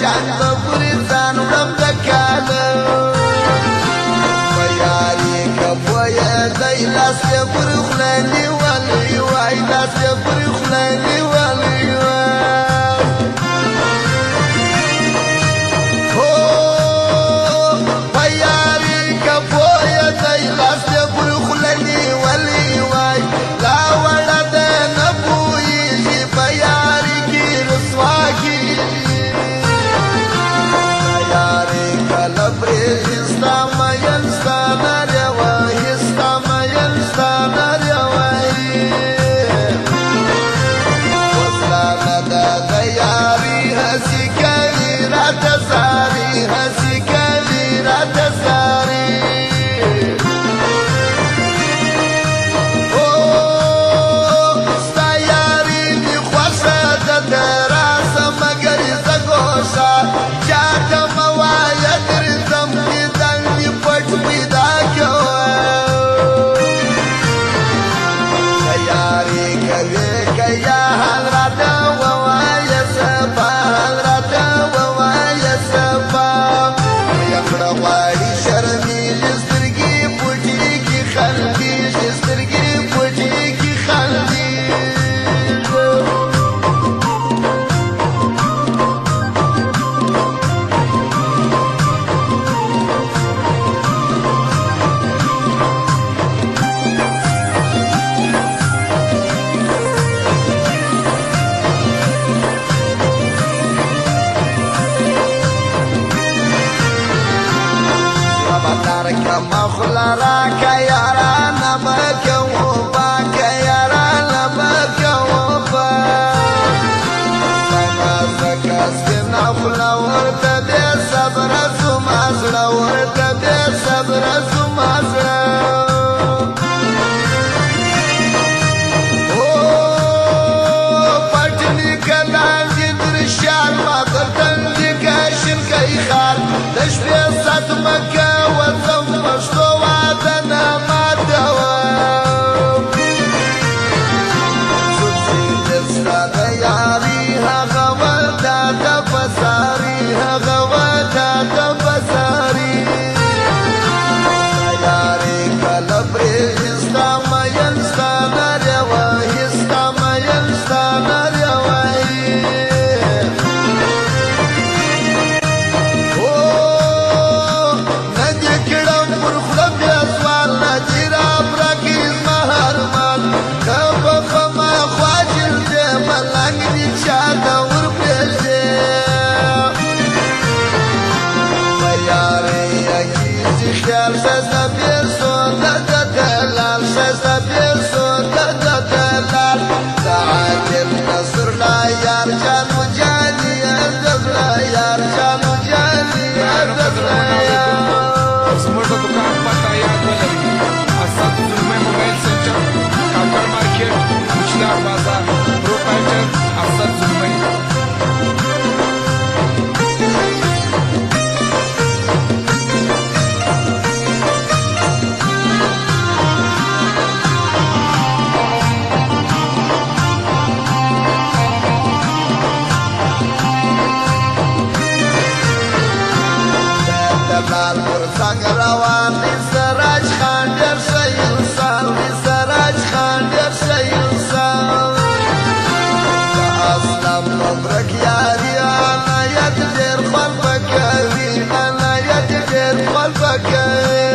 جان بپوری ځان وړم د کاله په یاري کبویه دی لاس یې پر خوله نیولی وای لاس یې پر خوله نیولی وای هو په یاري کبویه دی لاس یې پر خوله نیولی وای لا وړه ده نه پوهېږي په یاري کې رسوا کېږي یاري کله پرېږي ستا مین ستا نرې وایي ستا مین ستا نرې وایي وسله نه ده د یاري هسې کوي راته زاري هسې کوي راته زاري ستا یاري مې خوښه ده د راسه مګر زه ګوښه چاته مه وایه درځم دیدن مې پټ پیدا کوه که یاري کوې که یا حال راته ووایه سبا حال راته ووایه سبا یم کړه غواړي شرمېږي سترګې پټېږي خندېږي سترګې پټېږي خندېږي کما خوله راکه یارانه مه کوه که یارانه مه کوه ستا ځکه سپینه خوله ورته بې صبره زما زړه ورته بې صبره زما زړه پټ مې که لاندې درشال ما تر تندې که شینکی خال د شپې سات مه کوه زم پښتو واده نه ماتوم څوک چې ستا د یاري هغه ورته ته په ساري هغه ورته ته په ساري ستا یاري کله پرېږي ستا مین ستا نرې وایي ستا مین ستا نرې وایي نه دې کړم پر خوله بیا سوال نه دې راپرکې زما هر مال که په خمه خواجل دی ملنګ دې چاته ورپرېږدې په یارۍ یکیږي خیال ښایسته بېلسو ده ده دلال ښایسته بېلسو ده ده دلال د عادل نصرالله یار جانو جاني د زړه یار جانو جاني د زړه یار زموږ د دکان پته یاد ولرئ اسد زلمی موبایل سنټر کاکړ مارکیټ کوچنار بازار پروپرایټر اسد زلمی دلال پر څنګ روان دی سراج خان ډېر ښه انسان دی سراج خان ډېر ښه انسان د اسلام مبرک یاري عنایت ډېر خوند پکوي عنایت ډېر خوند پکوي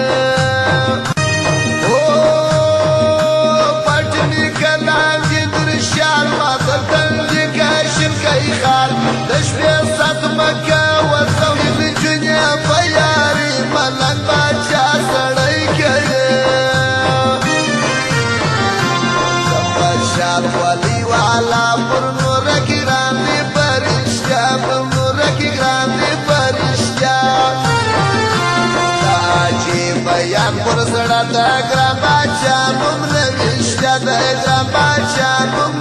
پټ مې که لاندې درشال ما تر تندې که شینکی خال د شپې سات مه کوه سوې نجونې په یاري ملنګ باچا سړی کوي د خوشحال ولي والا پر نوره کې ګران دي په رښتیا پر نوره کې ګران دي په رښتیا د حاجي بیان پر زړه د ګران باچا نوم نوشته د ګران باچا نوم